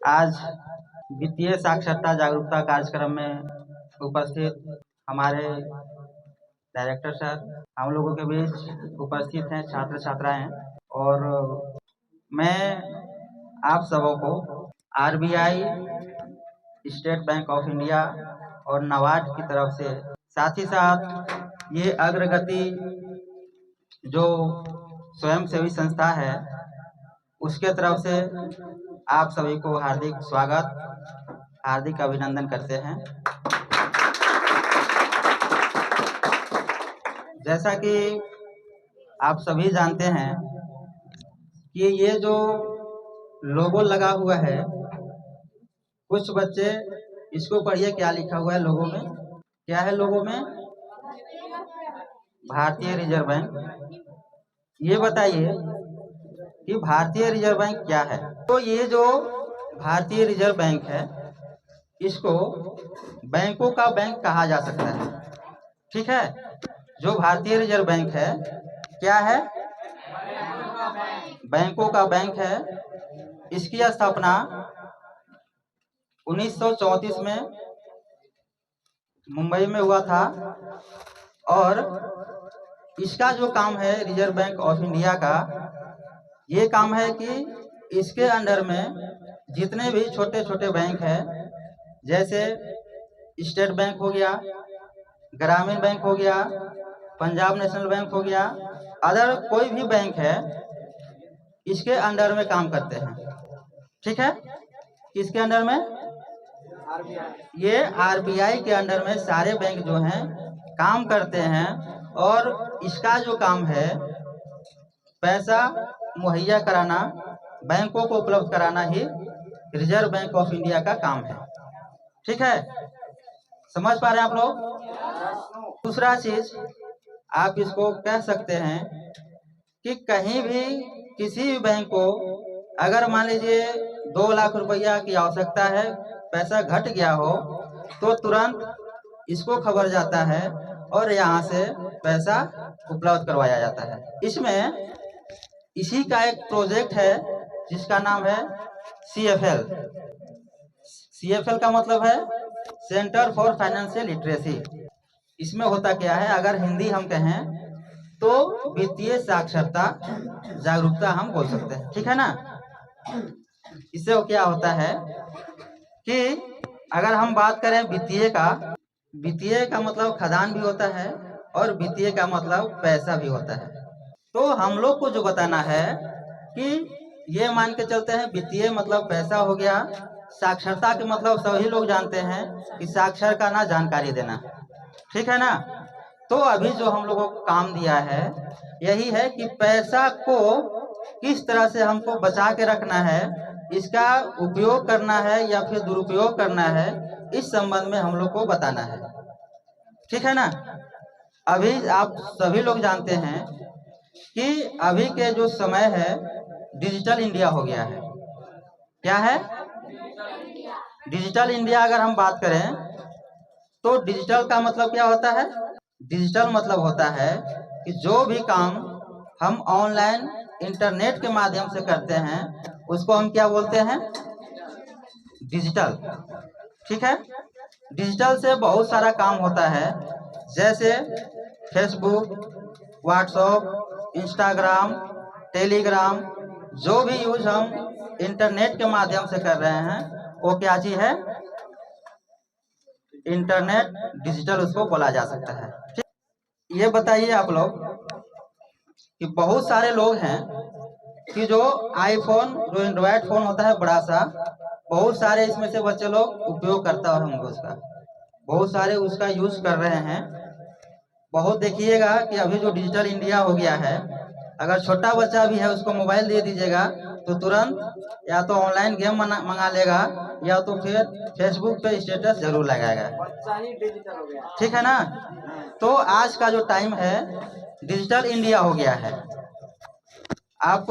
आज वित्तीय साक्षरता जागरूकता कार्यक्रम में उपस्थित हमारे डायरेक्टर सर, हम लोगों के बीच उपस्थित हैं छात्र छात्राएं, और मैं आप सबों को RBI, state bank of India और नाबार्ड की तरफ से, साथ ही साथ ये अग्रगति जो स्वयंसेवी संस्था है उसके तरफ से आप सभी को हार्दिक स्वागत, हार्दिक अभिनंदन करते हैं। जैसा कि आप सभी जानते हैं कि ये जो लोगो लगा हुआ है, कुछ बच्चे इसको पढ़िए क्या लिखा हुआ है लोगो में। क्या है लोगो में? भारतीय रिजर्व बैंक। ये बताइए कि भारतीय रिजर्व बैंक क्या है। तो ये जो भारतीय रिजर्व बैंक है, इसको बैंकों का बैंक कहा जा सकता है। ठीक है, जो भारतीय रिजर्व बैंक है क्या है? बैंकों का बैंक है। इसकी स्थापना 1934 में मुंबई में हुआ था, और इसका जो काम है रिजर्व बैंक ऑफ इंडिया का, ये काम है कि इसके अंडर में जितने भी छोटे छोटे बैंक हैं, जैसे स्टेट बैंक हो गया, ग्रामीण बैंक हो गया, पंजाब नेशनल बैंक हो गया, अदर कोई भी बैंक है, इसके अंडर में काम करते हैं। ठीक है, किसके अंडर में? ये आरबीआई के अंडर में सारे बैंक जो हैं काम करते हैं, और इसका जो काम है पैसा मुहैया कराना, बैंकों को उपलब्ध कराना ही रिजर्व बैंक ऑफ इंडिया का काम है। ठीक है, समझ पा रहे हैं आप लोग? दूसरा चीज आप इसको कह सकते हैं कि कहीं भी किसी भी बैंक को अगर मान लीजिए 2 लाख रुपया की आवश्यकता है, पैसा घट गया हो, तो तुरंत इसको खबर जाता है और यहाँ से पैसा उपलब्ध करवाया जाता है। इसमें इसी का एक प्रोजेक्ट है जिसका नाम है CFL। CFL का मतलब है सेंटर फॉर फाइनेंशियल लिटरेसी। इसमें होता क्या है, अगर हिंदी हम कहें तो वित्तीय साक्षरता जागरूकता हम बोल सकते हैं। ठीक है ना? इससे क्या होता है कि अगर हम बात करें वित्तीय का मतलब खदान भी होता है, और वित्तीय का मतलब पैसा भी होता है। तो हम लोग को जो बताना है कि ये मान के चलते हैं वित्तीय मतलब पैसा हो गया, साक्षरता के मतलब सभी लोग जानते हैं कि साक्षर का ना जानकारी देना। ठीक है ना? तो अभी जो हम लोगों को काम दिया है यही है कि पैसा को किस तरह से हमको बचा के रखना है, इसका उपयोग करना है या फिर दुरुपयोग करना है, इस संबंध में हम लोग को बताना है। ठीक है ना? अभी आप सभी लोग जानते हैं कि अभी के जो समय है डिजिटल इंडिया हो गया है। क्या है? Digital India. अगर हम बात करें तो डिजिटल का मतलब क्या होता है? डिजिटल मतलब होता है कि जो भी काम हम ऑनलाइन इंटरनेट के माध्यम से करते हैं उसको हम क्या बोलते हैं? डिजिटल। ठीक है, डिजिटल से बहुत सारा काम होता है, जैसे फेसबुक, व्हाट्सएप, इंस्टाग्राम, टेलीग्राम, जो भी यूज हम इंटरनेट के माध्यम से कर रहे हैं वो क्या चीज है? इंटरनेट डिजिटल उसको बोला जा सकता है। ठीक? ये बताइए आप लोग कि बहुत सारे लोग हैं कि जो आईफोन, जो एंड्रॉयड फोन होता है बड़ा सा, बहुत सारे इसमें से बच्चे लोग उपयोग करता है, हमको उसका बहुत सारे उसका यूज कर रहे हैं। बहुत देखिएगा कि अभी जो डिजिटल इंडिया हो गया है, अगर छोटा बच्चा भी है उसको मोबाइल दे दीजिएगा तो तुरंत या तो ऑनलाइन गेम मंगा लेगा या तो फिर फेसबुक पे स्टेटस जरूर लगाएगा। ठीक है ना? तो आज का जो टाइम है डिजिटल इंडिया हो गया है। आप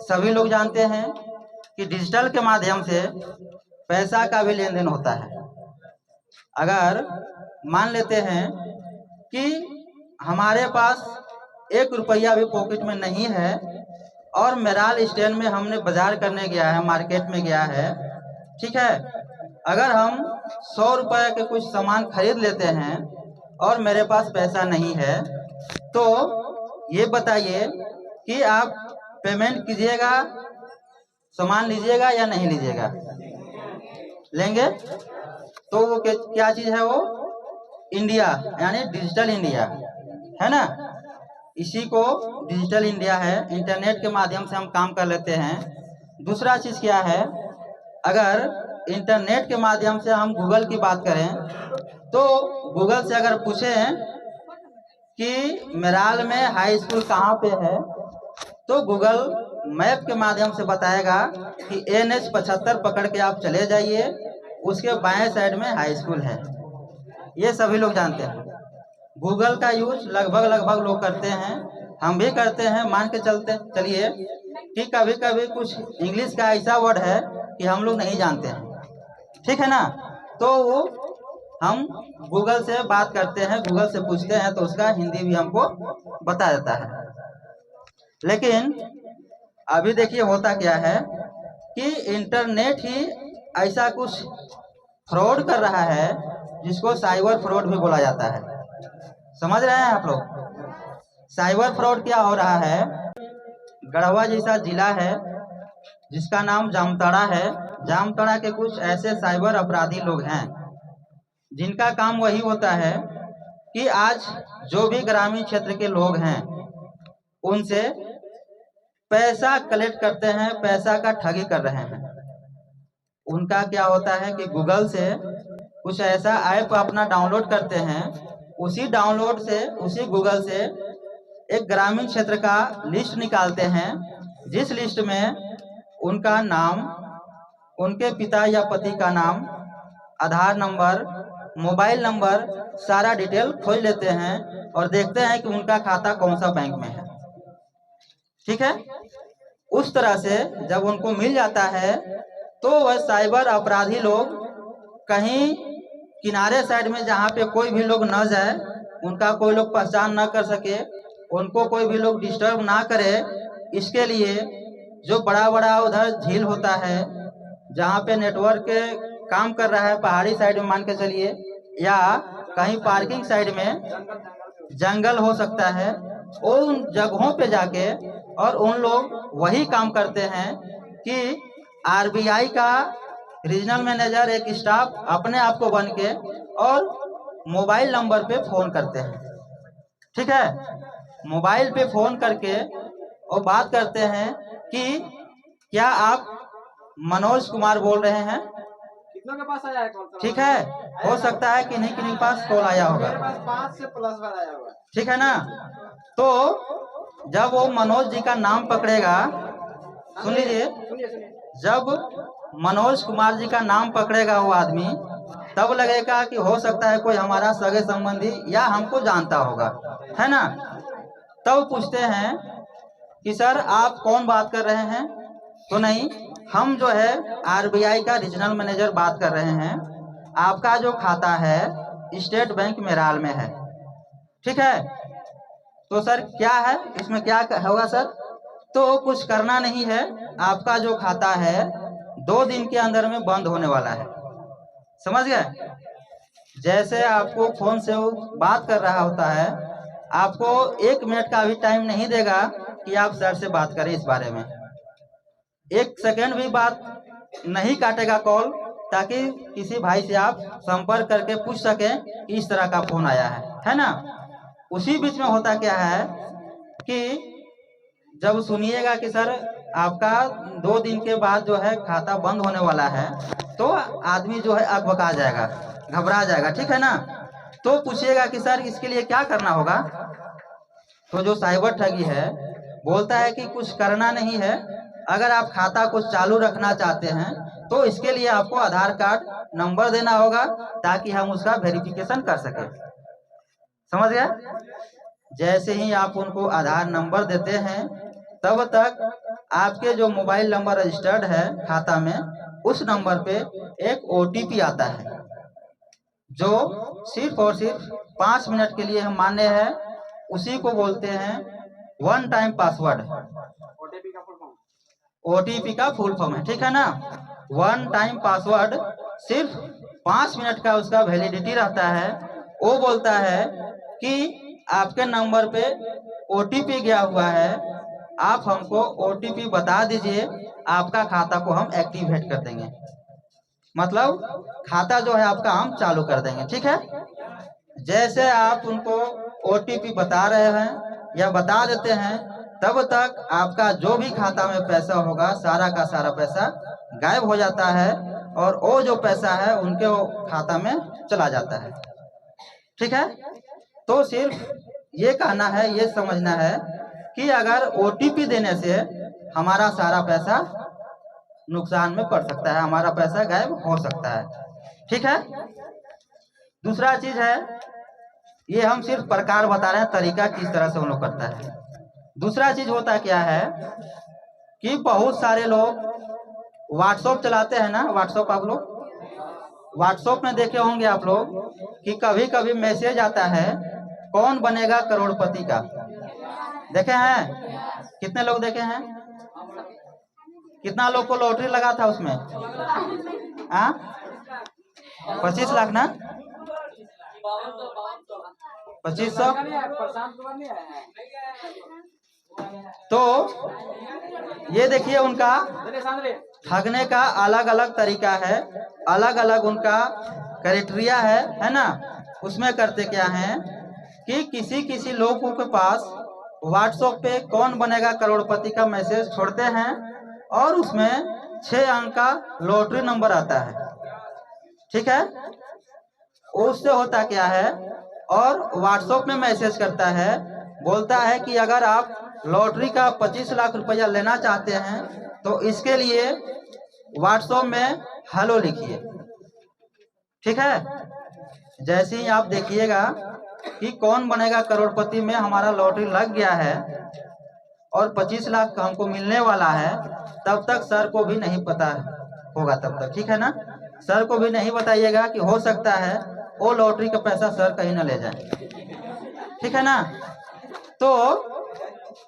सभी लोग जानते हैं कि डिजिटल के माध्यम से पैसा का भी लेन देन होता है। अगर मान लेते हैं कि हमारे पास 1 रुपया भी पॉकेट में नहीं है और मेराल स्टैंड में हमने बाजार करने गया है, मार्केट में गया है, ठीक है। अगर हम 100 रुपए के कुछ सामान खरीद लेते हैं और मेरे पास पैसा नहीं है, तो ये बताइए कि आप पेमेंट कीजिएगा, सामान लीजिएगा या नहीं लीजिएगा? लेंगे। तो वो क्या चीज है? वो इंडिया, यानी डिजिटल इंडिया है ना। इसी को डिजिटल इंडिया है। इंटरनेट के माध्यम से हम काम कर लेते हैं। दूसरा चीज क्या है? अगर इंटरनेट के माध्यम से हम गूगल की बात करें, तो गूगल से अगर पूछें कि मेराल में हाई स्कूल कहाँ पे है, तो गूगल मैप के माध्यम से बताएगा कि NH 75 पकड़ के आप चले जाइए, उसके बाएं साइड में हाई स्कूल है। ये सभी लोग जानते हैं। गूगल का यूज लगभग लोग करते हैं, हम भी करते हैं। मान के चलिए कि कभी कभी कुछ इंग्लिश का ऐसा वर्ड है कि हम लोग नहीं जानते हैं, ठीक है ना। तो वो हम गूगल से बात करते हैं, गूगल से पूछते हैं, तो उसका हिंदी भी हमको बता देता है। लेकिन अभी देखिए होता क्या है कि इंटरनेट ही ऐसा कुछ फ्रॉड कर रहा है जिसको साइबर फ्रॉड भी बोला जाता है। समझ रहे हैं आप लोग? साइबर फ्रॉड क्या हो रहा है? गढ़वा जैसा जिला है जिसका नाम जामताड़ा है। जामताड़ा के कुछ ऐसे साइबर अपराधी लोग हैं जिनका काम वही होता है कि आज जो भी ग्रामीण क्षेत्र के लोग हैं उनसे पैसा कलेक्ट करते हैं, पैसा का ठगी कर रहे हैं। उनका क्या होता है कि गूगल से कुछ ऐसा ऐप अपना डाउनलोड करते हैं, उसी डाउनलोड से, उसी गूगल से एक ग्रामीण क्षेत्र का लिस्ट निकालते हैं, जिस लिस्ट में उनका नाम, उनके पिता या पति का नाम, आधार नंबर, मोबाइल नंबर, सारा डिटेल खोज लेते हैं और देखते हैं कि उनका खाता कौन सा बैंक में है। ठीक है। उस तरह से जब उनको मिल जाता है तो वह साइबर अपराधी लोग कहीं किनारे साइड में, जहाँ पे कोई भी लोग न जाए, उनका कोई लोग पहचान न कर सके, उनको कोई भी लोग डिस्टर्ब ना करे, इसके लिए जो बड़ा बड़ा उधर झील होता है जहाँ पे नेटवर्क काम कर रहा है, पहाड़ी साइड में मान के चलिए, या कहीं पार्किंग साइड में जंगल हो सकता है, उन जगहों पे जाके और उन लोग वही काम करते हैं कि RBI का रीजनल मैनेजर, एक स्टाफ अपने आप को बन के और मोबाइल नंबर पे फोन करते हैं। ठीक है। मोबाइल पे फोन करके और बात करते हैं कि क्या आप मनोज कुमार बोल रहे हैं? कितनों के पास आया है कॉल? ठीक है, हो सकता है कि नहीं किन्हीं के पास कॉल आया होगा। मेरे पास 5 से प्लस बार आया हुआ है। ठीक है ना। तो जब वो मनोज जी का नाम पकड़ेगा, सुन लीजिए, जब मनोज कुमार जी का नाम पकड़ेगा वो आदमी, तब लगेगा कि हो सकता है कोई हमारा सगे संबंधी या हमको जानता होगा, है ना। तब पूछते हैं कि सर आप कौन बात कर रहे हैं? तो नहीं, हम जो है RBI का रीजनल मैनेजर बात कर रहे हैं। आपका जो खाता है स्टेट बैंक मेराल में है। ठीक है। तो सर क्या है इसमें, क्या होगा सर? तो कुछ करना नहीं है, आपका जो खाता है 2 दिन के अंदर में बंद होने वाला है। समझ गए? जैसे आपको फोन से वो बात कर रहा होता है, आपको 1 मिनट का भी टाइम नहीं देगा कि आप सर से बात करें इस बारे में। 1 सेकंड भी बात नहीं काटेगा कॉल, ताकि किसी भाई से आप संपर्क करके पूछ सकें कि इस तरह का फोन आया है ना। उसी बीच में होता क्या है कि जब सुनिएगा कि सर आपका 2 दिन के बाद जो है खाता बंद होने वाला है, तो आदमी जो है अकबका जाएगा, घबरा जाएगा। ठीक है ना। तो पूछिएगा कि सर इसके लिए क्या करना होगा? तो जो साइबर ठगी है बोलता है कि कुछ करना नहीं है, अगर आप खाता कुछ चालू रखना चाहते हैं तो इसके लिए आपको आधार कार्ड नंबर देना होगा, ताकि हम उसका वेरिफिकेशन कर सकें। समझ गए? जैसे ही आप उनको आधार नंबर देते हैं, तब तक आपके जो मोबाइल नंबर रजिस्टर्ड है खाता में, उस नंबर पे एक OTP आता है, जो सिर्फ और सिर्फ 5 मिनट के लिए हम मान्य है। उसी को बोलते हैं वन टाइम पासवर्ड। OTP का फुल फॉर्म? OTP का फुल फॉर्म है, ठीक है ना। वन टाइम पासवर्ड सिर्फ 5 मिनट का उसका वैलिडिटी रहता है। वो बोलता है कि आपके नंबर पे OTP गया हुआ है, आप हमको OTP बता दीजिए, आपका खाता को हम एक्टिवेट कर देंगे। मतलब खाता जो है आपका हम चालू कर देंगे, ठीक है। जैसे आप उनको OTP बता रहे हैं या बता देते हैं, तब तक आपका जो भी खाता में पैसा होगा सारा का सारा पैसा गायब हो जाता है और वो जो पैसा है उनके वो खाता में चला जाता है, ठीक है। तो सिर्फ ये कहना है, ये समझना है कि अगर OTP देने से हमारा सारा पैसा नुकसान में पड़ सकता है, हमारा पैसा गायब हो सकता है, ठीक है। दूसरा चीज है, ये हम सिर्फ प्रकार बता रहे हैं, तरीका किस तरह से हम लोग करता है। दूसरा चीज होता क्या है कि बहुत सारे लोग व्हाट्सएप चलाते हैं ना, व्हाट्सएप आप लोग व्हाट्सएप में देखे होंगे आप लोग कि कभी कभी मैसेज आता है कौन बनेगा करोड़पति का। देखे हैं? कितने लोग देखे हैं? कितना लोग को लॉटरी लगा था उसमें? 25 लाख ना, 2500। तो ये देखिए उनका ठगने का अलग अलग तरीका है, अलग अलग उनका क्राइटेरिया है ना। उसमें करते क्या है कि किसी किसी लोगों के पास व्हाट्सएप पे कौन बनेगा करोड़पति का मैसेज छोड़ते हैं और उसमें 6 अंक का लॉटरी नंबर आता है, ठीक है। उससे होता क्या है, और व्हाट्सएप में मैसेज करता है, बोलता है कि अगर आप लॉटरी का 25 लाख रुपया लेना चाहते हैं तो इसके लिए व्हाट्सएप में हेलो लिखिए, ठीक है। जैसे ही आप देखिएगा कि कौन बनेगा करोड़पति में हमारा लॉटरी लग गया है और 25 लाख हमको मिलने वाला है, तब तक सर को भी नहीं पता होगा, तब तक, ठीक है ना। सर को भी नहीं बताइएगा कि हो सकता है वो लॉटरी का पैसा सर कहीं ना ले जाए, ठीक है ना। तो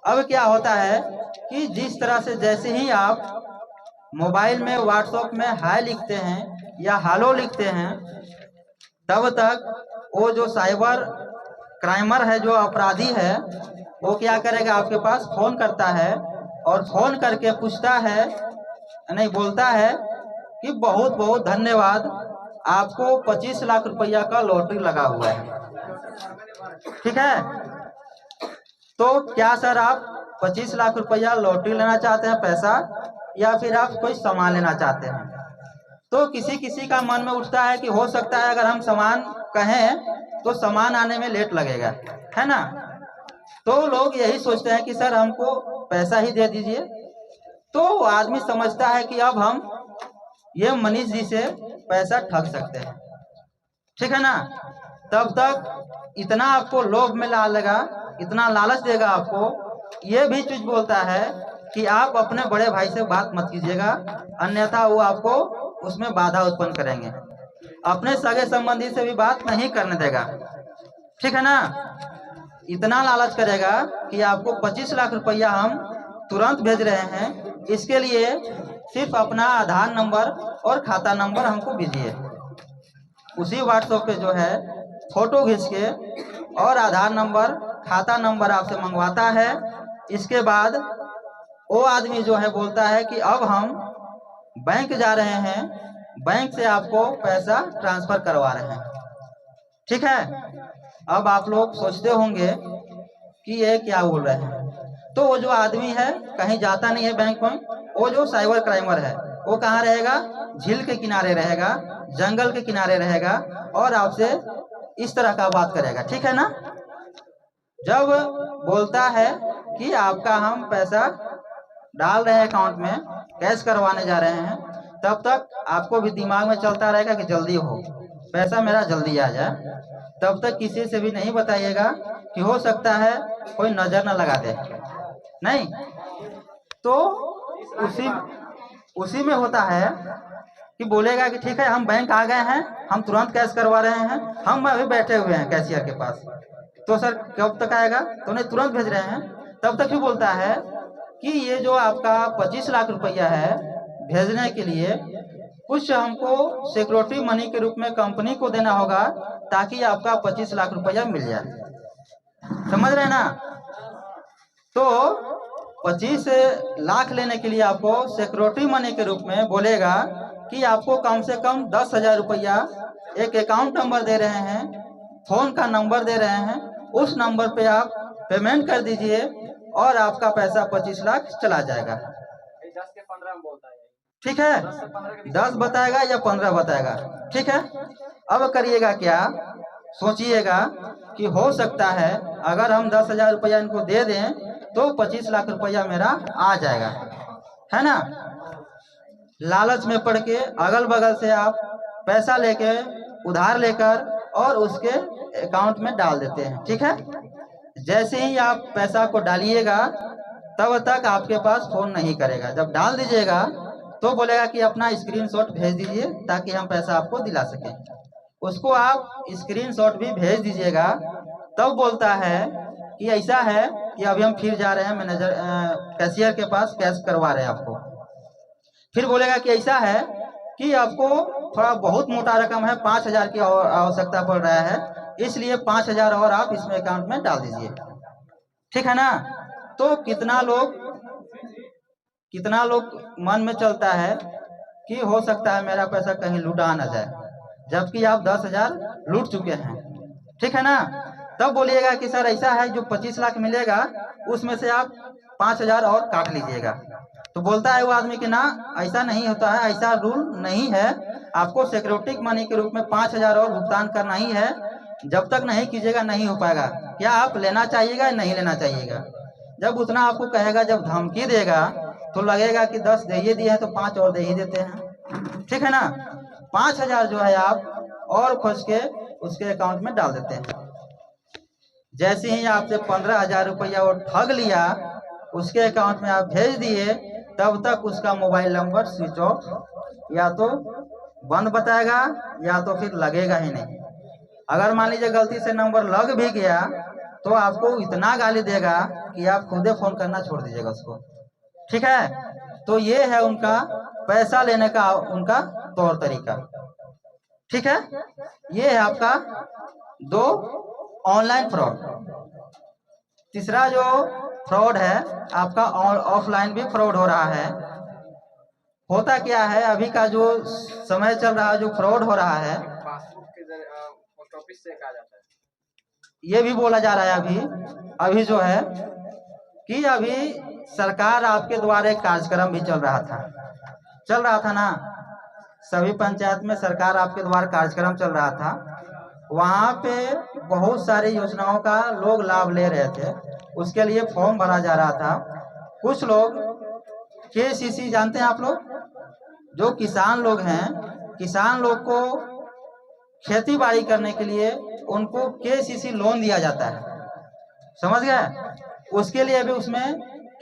अब क्या होता है कि जिस तरह से जैसे ही आप मोबाइल में व्हाट्सएप में हाय लिखते हैं या हेलो लिखते हैं, तब तक वो जो साइबर क्राइमर है, जो अपराधी है, वो क्या करेगा, आपके पास फोन करता है और फोन करके पूछता है, नहीं बोलता है कि बहुत बहुत धन्यवाद, आपको 25 लाख रुपया का लॉटरी लगा हुआ है, ठीक है। तो क्या सर आप 25 लाख रुपया लॉटरी लेना चाहते हैं पैसा, या फिर आप कोई सामान लेना चाहते हैं? तो किसी किसी का मन में उठता है कि हो सकता है अगर हम सामान कहें तो सामान आने में लेट लगेगा, है ना। तो लोग यही सोचते हैं कि सर हमको पैसा ही दे दीजिए। तो आदमी समझता है कि अब हम ये मनीष जी से पैसा ठग सकते हैं, ठीक है ना। तब तक इतना आपको लोभ में डालेगा, इतना लालच देगा आपको। ये भी चीज बोलता है कि आप अपने बड़े भाई से बात मत कीजिएगा, अन्यथा वो आपको उसमें बाधा उत्पन्न करेंगे। अपने सगे संबंधी से भी बात नहीं करने देगा, ठीक है ना। इतना लालच करेगा कि आपको 25 लाख रुपया हम तुरंत भेज रहे हैं, इसके लिए सिर्फ अपना आधार नंबर और खाता नंबर हमको भेजिए। उसी व्हाट्सएप पे जो है फोटो खींच के और आधार नंबर खाता नंबर आपसे मंगवाता है। इसके बाद वो आदमी जो है बोलता है कि अब हम बैंक जा रहे हैं, बैंक से आपको पैसा ट्रांसफर करवा रहे हैं, ठीक है। अब आप लोग सोचते होंगे कि ये क्या बोल रहे हैं। तो वो जो आदमी है कहीं जाता नहीं है बैंक में, वो जो साइबर क्राइमर है वो कहाँ रहेगा, झील के किनारे रहेगा, जंगल के किनारे रहेगा और आपसे इस तरह का बात करेगा, ठीक है ना। जब बोलता है कि आपका हम पैसा डाल रहे हैं अकाउंट में, कैश करवाने जा रहे हैं, तब तक आपको भी दिमाग में चलता रहेगा कि जल्दी हो, पैसा मेरा जल्दी आ जाए। तब तक किसी से भी नहीं बताइएगा कि हो सकता है कोई नजर न लगा दे, नहीं। तो उसी में होता है कि बोलेगा कि ठीक है हम बैंक आ गए हैं, हम तुरंत कैश करवा रहे हैं, हम अभी बैठे हुए हैं कैशियर के पास। तो सर कब तक आएगा, तो नहीं तुरंत भेज रहे हैं। तब तक भी बोलता है कि ये जो आपका 25 लाख रुपया है भेजने के लिए कुछ हमको सिक्योरिटी मनी के रूप में कंपनी को देना होगा, ताकि आपका 25 लाख रुपया मिल जाए। समझ रहे हैं ना? तो 25 लाख लेने के लिए आपको सिक्योरिटी मनी के रूप में बोलेगा कि आपको कम से कम 10,000 रुपया एक अकाउंट नंबर दे रहे हैं, फोन का नंबर दे रहे हैं, उस नंबर पे आप पेमेंट कर दीजिए और आपका पैसा 25 लाख चला जाएगा। 10 के 15 में बोलता है। ठीक है, 10 बताएगा या 15 बताएगा। ठीक है, अब करिएगा क्या, सोचिएगा कि हो सकता है अगर हम 10,000 रुपया इनको दे दें तो 25 लाख रुपया मेरा आ जाएगा, है ना। लालच में पड़ के अगल बगल से आप पैसा लेके उधार लेकर और उसके अकाउंट में डाल देते हैं। ठीक है, जैसे ही आप पैसा को डालिएगा तब तक आपके पास फोन नहीं करेगा। जब डाल दीजिएगा तो बोलेगा कि अपना स्क्रीनशॉट भेज दीजिए ताकि हम पैसा आपको दिला सकें। उसको आप स्क्रीनशॉट भी भेज दीजिएगा, तब बोलता है कि ऐसा है कि अभी हम फिर जा रहे हैं मैनेजर कैशियर के पास, कैश करवा रहे हैं आपको। फिर बोलेगा कि ऐसा है कि आपको थोड़ा बहुत मोटा रकम है, 5,000 की आवश्यकता पड़ रहा है, इसलिए 5,000 और आप इसमें अकाउंट में डाल दीजिए। ठीक है ना। तो कितना लोग मन में चलता है कि हो सकता है मेरा पैसा कहीं लुटा ना जाए, जबकि आप 10,000 लूट चुके हैं। ठीक है ना। तब बोलिएगा कि सर ऐसा है जो 25 लाख मिलेगा उसमें से आप 5,000 और काट लीजिएगा। तो बोलता है वो आदमी कि ना, ऐसा नहीं होता है, ऐसा रूल नहीं है, आपको सिक्योरिटी मनी के रूप में 5,000 और भुगतान करना ही है। जब तक नहीं कीजिएगा नहीं हो पाएगा। क्या आप लेना चाहिएगा या नहीं लेना चाहिएगा? जब उतना आपको कहेगा, जब धमकी देगा तो लगेगा कि 10 दे ही दिए हैं तो 5 और दे ही देते हैं। ठीक है ना। 5,000 जो है आप और खोज के उसके अकाउंट में डाल देते हैं। जैसे ही आपसे 15,000 रुपया वो ठग लिया, उसके अकाउंट में आप भेज दिए, तब तक उसका मोबाइल नंबर स्विच ऑफ या तो बंद बताएगा या तो फिर लगेगा ही नहीं। अगर मान लीजिए गलती से नंबर लग भी गया तो आपको इतना गाली देगा कि आप खुदे फोन करना छोड़ दीजिएगा उसको। ठीक है। तो ये है उनका पैसा लेने का उनका तौर तरीका। ठीक है, ये है आपका 2 ऑनलाइन फ्रॉड। तीसरा जो फ्रॉड है आपका ऑफलाइन भी फ्रॉड हो रहा है। होता क्या है, अभी का जो समय चल रहा है, जो फ्रॉड हो रहा है, पासबुक के जरिए पोस्ट ऑफिस से कहा जाता है। ये भी बोला जा रहा है अभी जो है कि अभी सरकार आपके द्वारा एक कार्यक्रम भी चल रहा था ना। सभी पंचायत में सरकार आपके द्वारा कार्यक्रम चल रहा था। वहाँ पे बहुत सारी योजनाओं का लोग लाभ ले रहे थे, उसके लिए फॉर्म भरा जा रहा था। कुछ लोग KCC जानते हैं आप लोग, जो किसान लोग हैं, किसान लोग को खेती बाड़ी करने के लिए उनको KCC लोन दिया जाता है, समझ गए। उसके लिए भी उसमें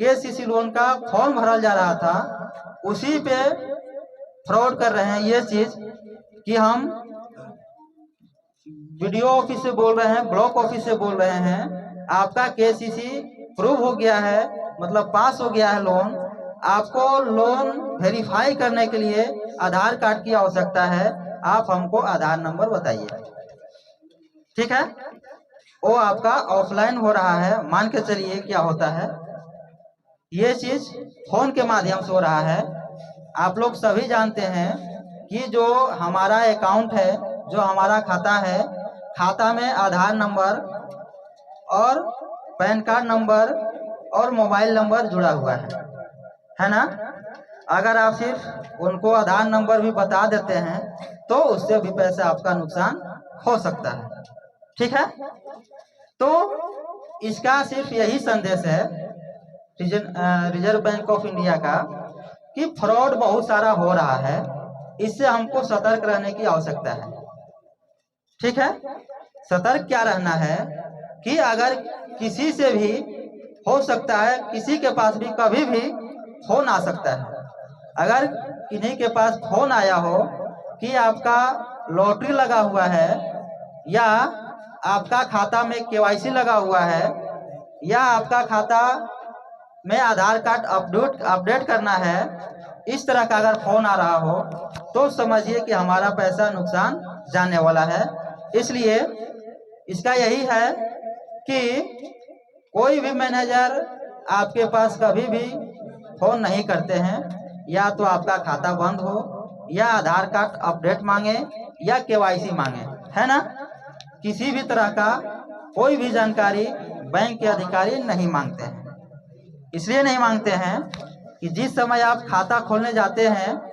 KCC लोन का फॉर्म भरा जा रहा था। उसी पे फ्रॉड कर रहे हैं ये चीज कि हम वीडियो ऑफिस से बोल रहे हैं, ब्लॉक ऑफिस से बोल रहे हैं, आपका KCC प्रूव हो गया है, मतलब पास हो गया है लोन। आपको लोन वेरीफाई करने के लिए आधार कार्ड की आवश्यकता है, आप हमको आधार नंबर बताइए। ठीक है, वो आपका ऑफलाइन हो रहा है। मान के चलिए क्या होता है, ये चीज फोन के माध्यम से हो रहा है। आप लोग सभी जानते हैं कि जो हमारा अकाउंट है, जो हमारा खाता है, खाता में आधार नंबर और पैन कार्ड नंबर और मोबाइल नंबर जुड़ा हुआ है ना। अगर आप सिर्फ उनको आधार नंबर भी बता देते हैं तो उससे भी पैसा आपका नुकसान हो सकता है। ठीक है, तो इसका सिर्फ यही संदेश है रिजर्व बैंक ऑफ इंडिया का कि फ्रॉड बहुत सारा हो रहा है, इससे हमको सतर्क रहने की आवश्यकता है। ठीक है, सतर्क क्या रहना है कि अगर किसी से भी हो सकता है, किसी के पास भी कभी भी फोन आ सकता है। अगर किन्हीं के पास फोन आया हो कि आपका लॉटरी लगा हुआ है, या आपका खाता में KYC लगा हुआ है, या आपका खाता में आधार कार्ड अपडेट करना है, इस तरह का अगर फोन आ रहा हो तो समझिए कि हमारा पैसा नुकसान जाने वाला है। इसलिए इसका यही है कि कोई भी मैनेजर आपके पास कभी भी फोन नहीं करते हैं, या तो आपका खाता बंद हो, या आधार कार्ड अपडेट मांगे, या केवाईसी मांगे, है ना। किसी भी तरह का कोई भी जानकारी बैंक के अधिकारी नहीं मांगते हैं। इसलिए नहीं मांगते हैं कि जिस समय आप खाता खोलने जाते हैं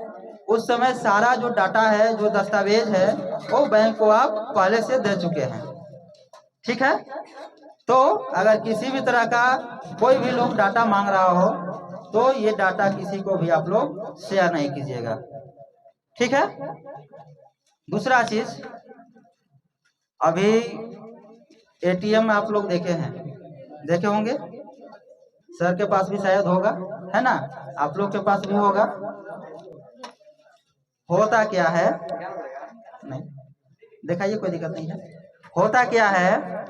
उस समय सारा जो डाटा है, जो दस्तावेज है, वो बैंक को आप पहले से दे चुके हैं। ठीक है। तो अगर किसी भी तरह का कोई भी लोग डाटा मांग रहा हो तो ये डाटा किसी को भी आप लोग शेयर नहीं कीजिएगा। ठीक है। दूसरा चीज, अभी एटीएम आप लोग देखे होंगे, सर के पास भी शायद होगा, है ना, आप लोग के पास भी होगा। होता क्या है, नहीं दिखाइए, कोई दिक्कत नहीं है। होता क्या है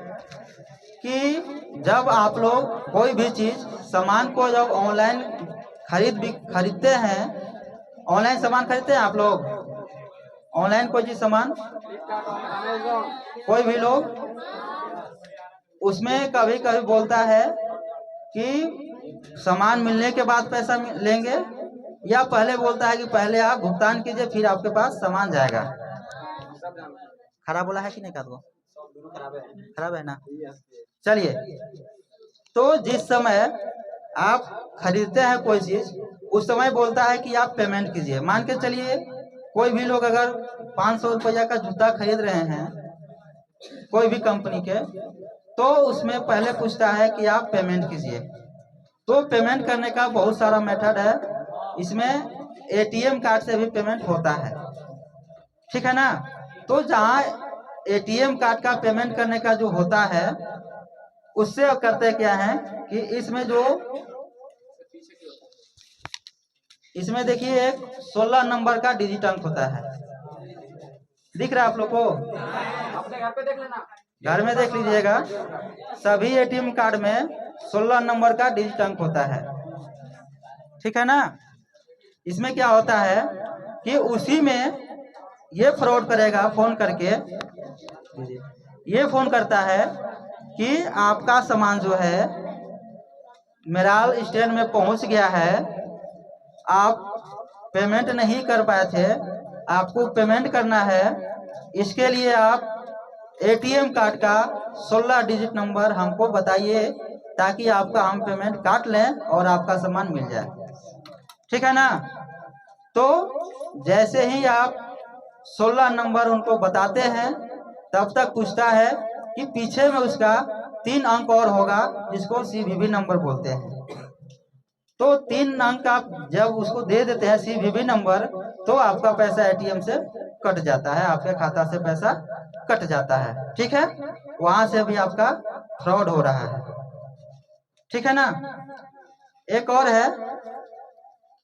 कि जब आप लोग कोई भी चीज, सामान को जब ऑनलाइन खरीदते हैं, ऑनलाइन सामान खरीदते हैं आप लोग, ऑनलाइन कोई चीज सामान, कोई भी लोग, उसमें कभी कभी बोलता है कि सामान मिलने के बाद पैसा लेंगे, या पहले बोलता है कि पहले आप भुगतान कीजिए फिर आपके पास सामान जाएगा। खराब बोला है कि नहीं, खराब है ना। चलिए, तो जिस समय आप खरीदते हैं कोई चीज, उस समय बोलता है कि आप पेमेंट कीजिए। मान के चलिए कोई भी लोग अगर 500 रुपया का जूता खरीद रहे हैं कोई भी कंपनी के, तो उसमें पहले पूछता है कि आप पेमेंट कीजिए। तो पेमेंट करने का बहुत सारा मेथड है, इसमें एटीएम कार्ड से भी पेमेंट होता है। ठीक है ना। तो जहाँ एटीएम कार्ड का पेमेंट करने का जो होता है, उससे करते क्या है कि इसमें देखिए एक 16 नंबर का डिजिट अंक होता है, दिख रहा है आप लोग को, अपने घर पे देख लेना, घर में देख लीजिएगा। सभी एटीएम कार्ड में 16 नंबर का डिजिट अंक होता है। ठीक है ना। इसमें क्या होता है कि उसी में ये फ्रॉड करेगा, फोन करके ये फोन करता है कि आपका सामान जो है मेराल स्टैंड में पहुंच गया है, आप पेमेंट नहीं कर पाए थे, आपको पेमेंट करना है, इसके लिए आप एटीएम कार्ड का 16 डिजिट नंबर हमको बताइए ताकि आपका हम पेमेंट काट लें और आपका सामान मिल जाए। ठीक है ना। तो जैसे ही आप 16 नंबर उनको बताते हैं, तब तक पूछता है कि पीछे में उसका 3 अंक और होगा जिसको सीवीवी नंबर बोलते हैं। तो 3 अंक आप जब उसको दे देते हैं सीवीवी नंबर, तो आपका पैसा एटीएम से कट जाता है, आपके खाता से पैसा कट जाता है। ठीक है। वहां से भी आपका फ्रॉड हो रहा है। ठीक है ना। एक और है,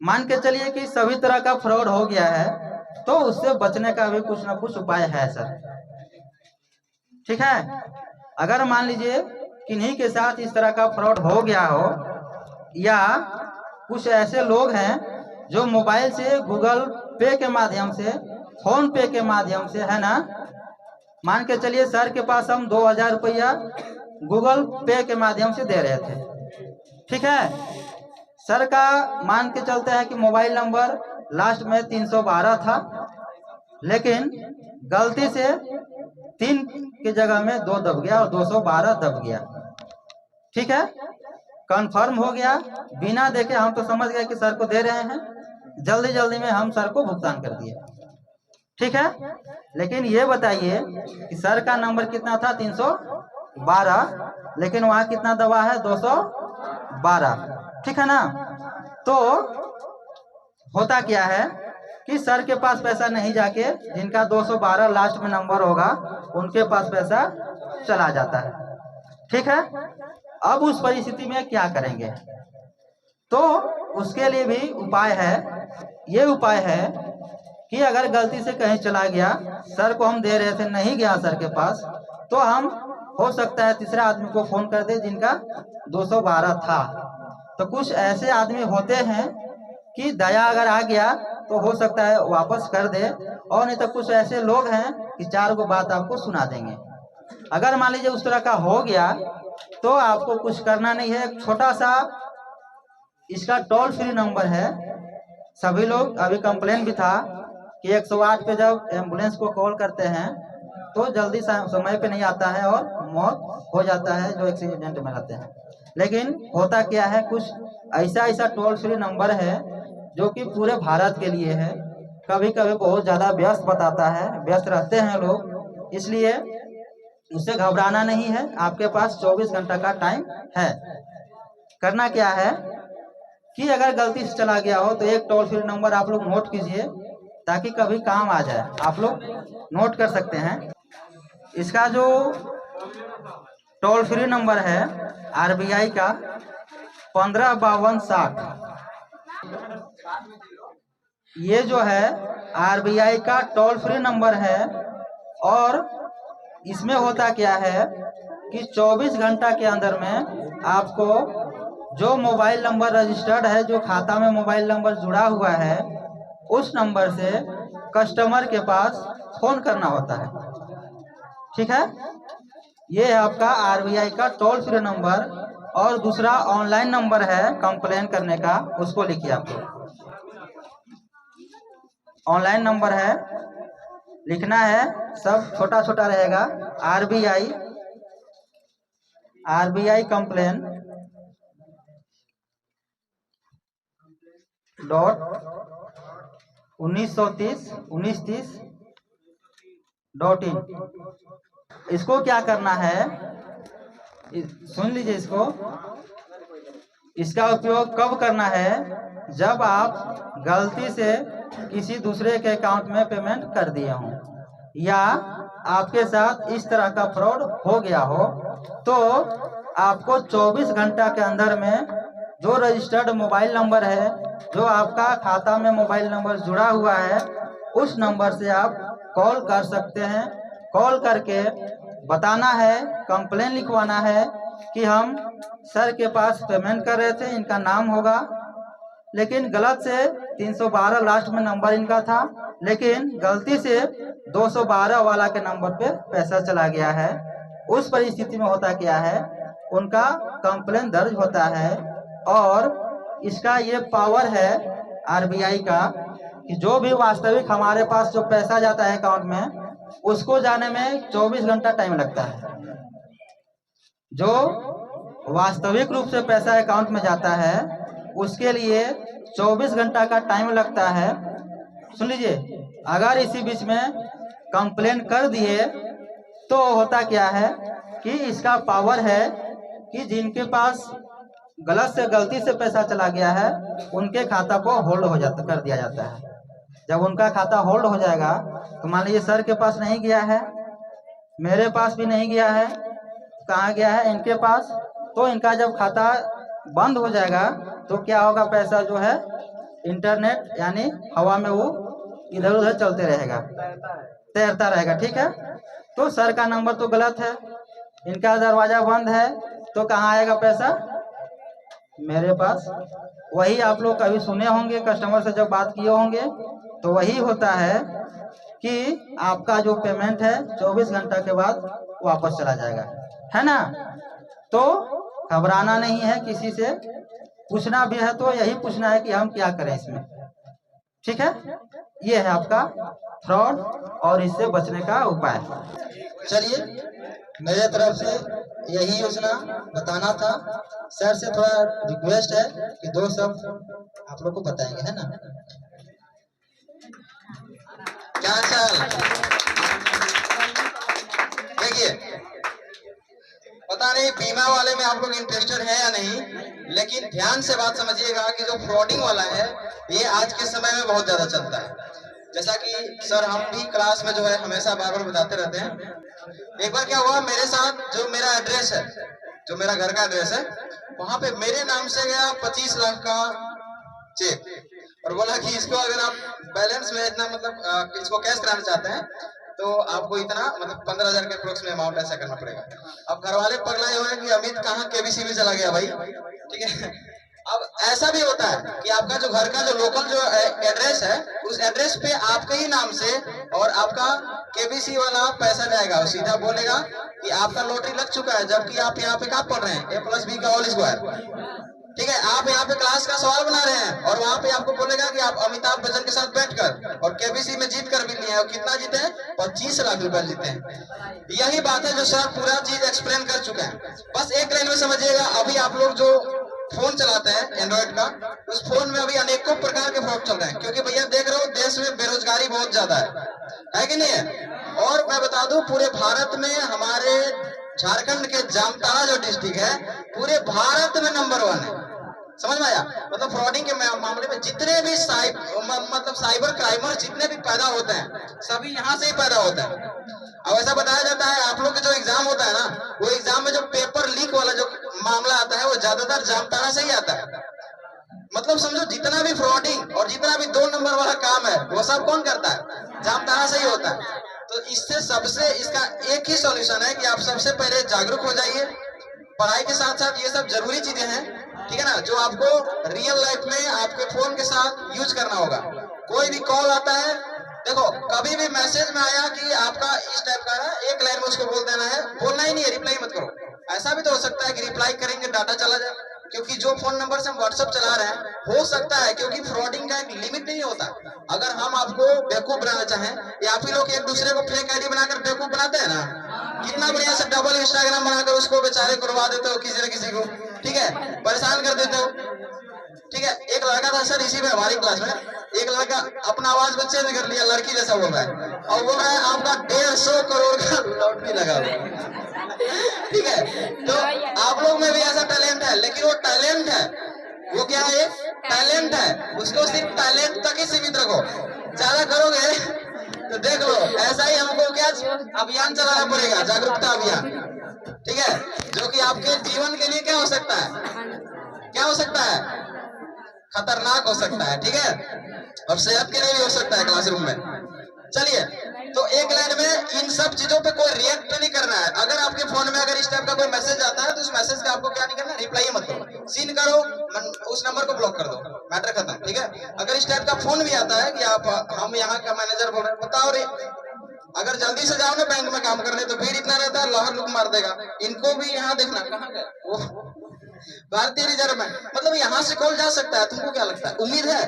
मान के चलिए कि सभी तरह का फ्रॉड हो गया है, तो उससे बचने का भी कुछ ना कुछ उपाय है सर। ठीक है। अगर मान लीजिए किन्हीं के साथ इस तरह का फ्रॉड हो गया हो, या कुछ ऐसे लोग हैं जो मोबाइल से गूगल पे के माध्यम से, फोन पे के माध्यम से, है ना, मान के चलिए सर के पास हम 2000 रुपया गूगल पे के माध्यम से दे रहे थे। ठीक है। सर का मान के चलते हैं कि मोबाइल नंबर लास्ट में 312 था, लेकिन गलती से 3 की जगह में 2 दब गया और 212 दब गया। ठीक है। कंफर्म हो गया, बिना देखे हम तो समझ गए कि सर को दे रहे हैं, जल्दी जल्दी में हम सर को भुगतान कर दिए। ठीक है। लेकिन ये बताइए कि सर का नंबर कितना था, 312, लेकिन वहां कितना दबा है, 212। ठीक है ना। तो होता क्या है कि सर के पास पैसा नहीं जाके जिनका 212 लास्ट में नंबर होगा उनके पास पैसा चला जाता है। ठीक है। अब उस परिस्थिति में क्या करेंगे, तो उसके लिए भी उपाय है। ये उपाय है कि अगर गलती से कहीं चला गया, सर को हम दे रहे थे, नहीं गया सर के पास, तो हम हो सकता है तीसरा आदमी को फोन कर दे जिनका 212 था। तो कुछ ऐसे आदमी होते हैं कि दया अगर आ गया तो हो सकता है वापस कर दे, और नहीं तो कुछ ऐसे लोग हैं कि 4 गो बात आपको सुना देंगे। अगर मान लीजिए उस तरह का हो गया तो आपको कुछ करना नहीं है। एक छोटा सा इसका टोल फ्री नंबर है। सभी लोग, अभी कंप्लेन भी था कि 108 पे जब एम्बुलेंस को कॉल करते हैं तो जल्दी समय पे नहीं आता है और मौत हो जाता है जो एक्सीडेंट में रहते हैं। लेकिन होता क्या है, कुछ ऐसा टोल फ्री नंबर है जो कि पूरे भारत के लिए है। कभी कभी बहुत ज़्यादा व्यस्त बताता है, व्यस्त रहते हैं लोग, इसलिए उससे घबराना नहीं है। आपके पास 24 घंटा का टाइम है। करना क्या है कि अगर गलती से चला गया हो तो एक टोल फ्री नंबर आप लोग नोट कीजिए ताकि कभी काम आ जाए। आप लोग नोट कर सकते हैं। इसका जो टोल फ्री नंबर है आरबीआई का 155260, ये जो है आरबीआई का टोल फ्री नंबर है। और इसमें होता क्या है कि 24 घंटा के अंदर में आपको जो मोबाइल नंबर रजिस्टर्ड है, जो खाता में मोबाइल नंबर जुड़ा हुआ है, उस नंबर से कस्टमर के पास फोन करना होता है। ठीक है, ये है आपका आरबीआई का टोल फ्री नंबर। और दूसरा ऑनलाइन नंबर है कंप्लेन करने का, उसको लिखिए। आपको ऑनलाइन नंबर है, लिखना है, सब छोटा छोटा रहेगा। आरबीआई कंप्लेन डॉट 1930 इसको क्या करना है, सुन लीजिए इसको। इसका उपयोग कब करना है, जब आप गलती से किसी दूसरे के अकाउंट में पेमेंट कर दिए हों या आपके साथ इस तरह का फ्रॉड हो गया हो, तो आपको 24 घंटा के अंदर में जो रजिस्टर्ड मोबाइल नंबर है, जो आपका खाता में मोबाइल नंबर जुड़ा हुआ है, उस नंबर से आप कॉल कर सकते हैं। कॉल करके बताना है, कंप्लेन लिखवाना है कि हम सर के पास पेमेंट कर रहे थे, इनका नाम होगा, लेकिन गलत से 312 लास्ट में नंबर इनका था, लेकिन गलती से 212 वाला के नंबर पे पैसा चला गया है। उस परिस्थिति में होता क्या है, उनका कंप्लेन दर्ज होता है। और इसका ये पावर है आरबीआई का कि जो भी वास्तविक हमारे पास जो पैसा जाता है अकाउंट में, उसको जाने में 24 घंटा टाइम लगता है। जो वास्तविक रूप से पैसा अकाउंट में जाता है उसके लिए 24 घंटा का टाइम लगता है। सुन लीजिए, अगर इसी बीच में कंप्लेन कर दिए तो होता क्या है कि इसका पावर है कि जिनके पास गलत से गलती से पैसा चला गया है उनके खाता को होल्ड हो जाता कर दिया जाता है। जब उनका खाता होल्ड हो जाएगा तो मान लीजिए सर के पास नहीं गया है, मेरे पास भी नहीं गया है, कहाँ गया है, इनके पास, तो इनका जब खाता बंद हो जाएगा तो क्या होगा, पैसा जो है इंटरनेट यानी हवा में वो इधर उधर चलते रहेगा, तैरता रहेगा। ठीक है, तो सर का नंबर तो गलत है, इनका दरवाजा बंद है, तो कहाँ आएगा पैसा, मेरे पास। वही आप लोग कभी सुने होंगे, कस्टमर से जब बात किए होंगे, तो वही होता है कि आपका जो पेमेंट है 24 घंटा के बाद वापस चला जाएगा, है ना। तो घबराना नहीं है, किसी से पूछना भी है तो यही पूछना है कि हम क्या करें इसमें। ठीक है, ये है आपका फ्रॉड और इससे बचने का उपाय। चलिए, मेरे तरफ से यही योजना बताना था। सर से थोड़ा रिक्वेस्ट है कि 2 शब्द आप लोग को बताएंगे, है ना। क्या सर, देखिए, पता नहीं बीमा वाले में आप लोग इंटरेस्टेड है या नहीं, लेकिन ध्यान से बात समझिएगा कि जो फ्रॉडिंग वाला है ये आज के समय में बहुत ज्यादा चलता है। जैसा कि सर हम भी क्लास में जो है हमेशा बार बार बताते रहते हैं। एक बार क्या हुआ मेरे साथ, जो मेरा एड्रेस है, जो मेरा घर का एड्रेस है, वहां पे मेरे नाम से गया 25 लाख का चेक, और बोला कि इसको अगर आप बैलेंस में इतना मतलब इसको कैश कराना चाहते हैं तो आपको इतना मतलब 15,000 के अप्रोक्स में अमाउंट ऐसा करना पड़ेगा। अब घर वाले पगलाए हुए हैं कि अमित कहाँ केबीसी में चला गया भाई, ठीक है। अब ऐसा भी होता है कि आपका जो घर का जो लोकल जो एड्रेस है, उस एड्रेस पे आपके ही नाम से और आपका केबीसी वाला पैसा जाएगा, और सीधा बोलेगा कि आपका लॉटरी लग चुका है, जबकि आप यहाँ पे क्या पढ़ रहे हैं, a+b का होल स्क्वायर। ठीक है, आप यहाँ पे क्लास का सवाल बना रहे हैं और वहां पे आपको बोलेगा कि आप अमिताभ बच्चन के साथ बैठकर और केबीसी में जीत कर भी लिए हैं, और कितना जीते हैं, 25 लाख रुपए जीते हैं। यही बात है जो सर पूरा चीज एक्सप्लेन कर चुके हैं। बस एक लाइन में समझिएगा, अभी आप लोग जो फोन चलाते हैं एंड्रॉइड का, उस फोन में अभी अनेकों प्रकार के फ्रॉड चल रहे हैं, क्योंकि भैया देख रहे हो देश में बेरोजगारी बहुत ज्यादा है कि नहीं है। और मैं बता दूं पूरे भारत में हमारे झारखंड के जामताड़ा जो डिस्ट्रिक्ट है पूरे भारत में नंबर 1 है। समझ में आया? मतलब फ्रॉडिंग के मामले में जितने भी साइबर क्राइमर जितने भी पैदा होते हैं सभी यहाँ से ही पैदा होते हैं। अब ऐसा बताया जाता है आप लोग के जो एग्जाम होता है ना, वो एग्जाम में जो पेपर लीक वाला जो मामला आता है वो ज्यादातर जामताड़ा से ही आता है। मतलब समझो जितना भी फ्रॉडिंग और जितना भी 2 नंबर वाला काम है वो सब कौन करता है, जामताड़ा से ही होता है। तो इससे सबसे इसका एक ही सॉल्यूशन है कि आप सबसे पहले जागरूक हो जाइए। पढ़ाई के साथ साथ ये सब जरूरी चीजें हैं, ठीक है ना, जो आपको रियल लाइफ में आपके फोन के साथ यूज करना होगा। कोई भी कॉल आता है, देखो कभी भी मैसेज में आया कि आपका इस टाइप का है, एक लाइन में उसको बोल देना है, बोलना ही नहीं है, रिप्लाई मत करो। ऐसा भी तो हो सकता है कि रिप्लाई करेंगे डाटा चला जाए, क्योंकि जो फोन नंबर से हम व्हाट्सएप चला रहे हैं हो सकता है, क्योंकि फ्रॉडिंग का एक लिमिट नहीं होता। अगर हम आपको बेवकूफ बनाना चाहें, या आप ही लोग एक दूसरे को फेक आईडी बनाकर बेवकूफ बनाते हैं ना, कितना बढ़िया से डबल इंस्टाग्राम बनाकर उसको बेचारे करवा देते हो किसी न किसी को, ठीक है, परेशान कर देते हो। ठीक है, एक लड़का था सर इसी में हमारी क्लास में, एक लड़का अपना आवाज बच्चे ने कर लिया, लड़की जैसा बोल रहा है, और बोल रहा है आपका 150 करोड़ का लॉटरी लगा हुआ। ठीक है, तो आप लोग में भी ऐसा टैलेंट है, लेकिन वो टैलेंट है, वो क्या है, टैलेंट है, उसको सिर्फ टैलेंट तक ही सीमित रखो। ज्यादा करोगे तो देख लो ऐसा ही हमको क्या अभियान चलाना पड़ेगा, जागरूकता अभियान, ठीक है, जो कि आपके जीवन के लिए क्या हो सकता है, क्या हो सकता है, खतरनाक हो सकता है, ठीक है, और सेहत के लिए भी हो सकता है क्लासरूम में। चलिए, तो एक लाइन में इन सब चीजों पे कोई रिएक्ट नहीं करना है। अगर आपके फोन में अगर इस टाइप का कोई मैसेज आता है तो उस मैसेज का आपको क्या नहीं करना, रिप्लाई मत करो, सीन करो, उस नंबर को ब्लॉक कर दो, मैटर खत्म, ठीक है। अगर इस टाइप का फोन भी आता है कि आप हम यहाँ का मैनेजर बोल रहे हैं, बताओ रे, अगर जल्दी से जाओ ना बैंक में काम करने, तो भीड़ इतना रहता है लहर लुक मार देगा। इनको भी यहाँ देखना कहाँ गए, भारतीय रिजर्व बैंक, मतलब यहाँ से कॉल जा सकता है, तुमको क्या लगता है, उम्मीद है,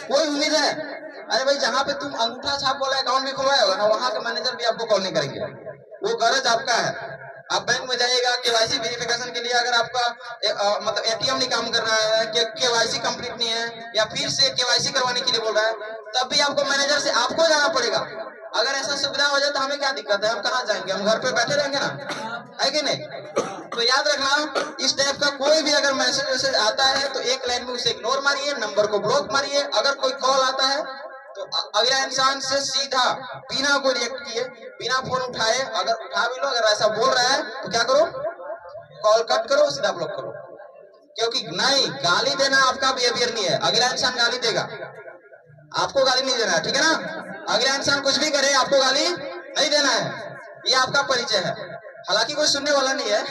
कोई उम्मीद है? अरे भाई जहाँ पे तुम अंगूठा छाप वाला अकाउंट भी खुलवाए होगा ना, वहाँ का मैनेजर भी आपको कॉल नहीं करेंगे, वो गरज आपका है। आप बैंक में जाइएगा केवाईसी वेरिफिकेशन के लिए, अगर आपका मतलब एटीएम नहीं काम कर रहा है, केवाईसी कंप्लीट नहीं है, या फिर से केवाईसी करवाने के लिए बोल रहा है, तब भी आपको मैनेजर से आपको जाना पड़ेगा। अगर ऐसा सुविधा हो जाए तो हमें क्या दिक्कत है, हम कहाँ जाएंगे, हम घर पे बैठे रहेंगे ना, है कि नहीं। तो याद रखना, इस टाइप का कोई भी अगर मैसेज आता है तो एक लाइन में उसे इग्नोर मारिए, नंबर को ब्लॉक मारिए। अगर कोई कॉल आता है तो अगला इंसान से सीधा बिना कोई रिएक्ट किए, बिना फोन उठाए, अगर उठा भी लो, अगर ऐसा बोल रहा है तो क्या करो, कॉल कट करो, सीधा ब्लॉक करो। क्योंकि नहीं, गाली देना आपका बिहेवियर नहीं है, अगला इंसान गाली देगा, आपको गाली नहीं देना है, ठीक है ना। अगला इंसान कुछ भी करे आपको गाली नहीं देना है, ये आपका परिचय है। हालांकि कोई सुनने वाला नहीं है,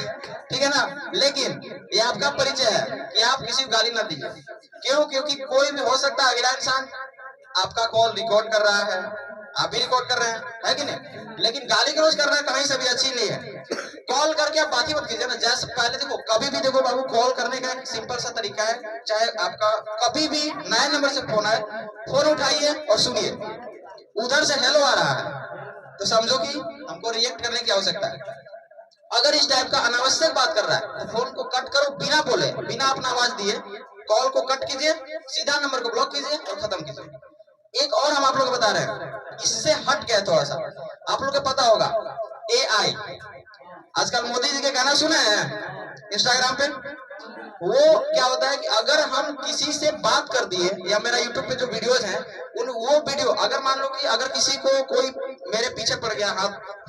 ठीक है ना, लेकिन ये आपका परिचय है कि आप किसी को गाली ना दीजिए। क्यों? क्योंकि कोई भी हो सकता है अगला इंसान आपका कॉल रिकॉर्ड कर रहा है, आप भी रिकॉर्ड कर रहे हैं, है कि नहीं, लेकिन गाली गलौज करना कहीं से भी अच्छी नहीं है। कॉल करके आप बात ही मत कीजिए ना, जैसे पहले देखो, कभी भी देखो बाबू, कॉल करने का एक सिंपल सा तरीका है, चाहे आपका कभी भी नए नंबर से फोन आए, फोन उठाइए और सुनिए, उधर से हेलो आ रहा है तो समझो कि हमको रिएक्ट करने की आवश्यकता है। अगर इस टाइप का अनावश्यक बात कर रहा है तो फोन को कट करो, बिना बोले, बिना अपना आवाज दिए कॉल को कट कीजिए, सीधा नंबर को ब्लॉक कीजिए और खत्म कीजिए। एक और हम आप लोग को बता रहे हैं, इससे हट गया थोड़ा सा, आप लोग को पता होगा AI, आजकल मोदी जी के गाना सुने हैं इंस्टाग्राम पे, वो क्या होता है कि अगर हम किसी से बात कर दिए, या मेरा यूट्यूब पे जो वीडियोज हैं वो वीडियो, अगर मान लो कि अगर किसी को कोई मेरे पीछे पड़ गया,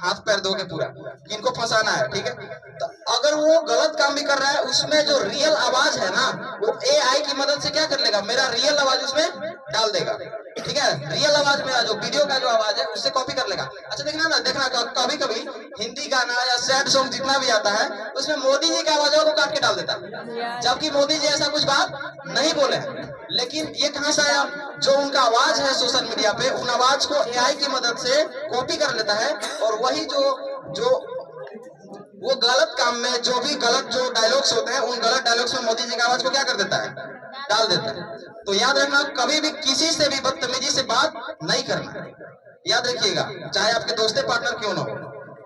हाथ पैर धो के पूरा, इनको फंसाना है, ठीक है, तो अगर वो गलत काम भी कर रहा है, उसमें जो रियल आवाज है ना, वो AI की मदद से क्या कर लेगा, मेरा रियल आवाज उसमें डाल देगा, ठीक है। रियल आवाज मेरा जो वीडियो का जो आवाज है उससे कॉपी कर लेगा। अच्छा देखना कभी कभी हिंदी गाना या सैड सॉन्ग जितना भी आता है उसमें मोदी जी का आवाज है वो काट के डाल देता है, जबकि मोदी जी ऐसा कुछ बात नहीं बोले हैं। लेकिन ये कहां से आया? जो उनका आवाज है सोशल मीडिया पे, उन आवाज को एआई की मदद से कॉपी कर लेता है, और वही जो वो गलत काम में जो भी गलत जो डायलॉग्स होते हैं उन गलत डायलॉग्स में मोदी जी का आवाज को क्या कर देता है, डाल देता है। तो याद रखना, कभी भी किसी से भी बदतमीजी से बात नहीं करना, याद रखिएगा, चाहे आपके दोस्ते पार्टनर क्यों ना हो,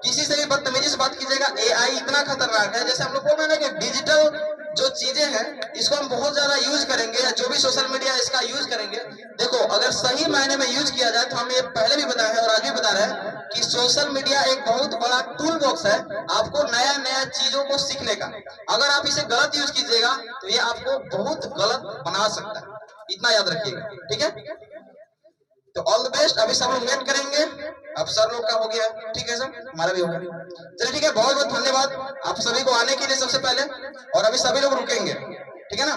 किसी से भी बदतमीजी से बात कीजिएगा। एआई इतना खतरनाक है, जैसे हम लोग बोल रहे हैं ना कि डिजिटल जो चीजें हैं इसको हम बहुत ज्यादा यूज करेंगे, या जो भी सोशल मीडिया इसका यूज करेंगे, देखो अगर सही मायने में यूज किया जाए तो हम ये पहले भी बताए हैं और आज भी बता रहे हैं कि सोशल मीडिया एक बहुत बड़ा टूल बॉक्स है आपको नया नया चीजों को सीखने का। अगर आप इसे गलत यूज कीजिएगा तो ये आपको बहुत गलत बना सकता है, इतना याद रखिएगा, ठीक है। तो ऑल द बेस्ट। अभी सब लोग वेट करेंगे, अब सर लोग का हो गया, ठीक है सर, हमारा भी हो गया। चलिए ठीक है, बहुत बहुत धन्यवाद आप सभी को आने के लिए सबसे पहले, और अभी सभी लोग रुकेंगे, ठीक है ना।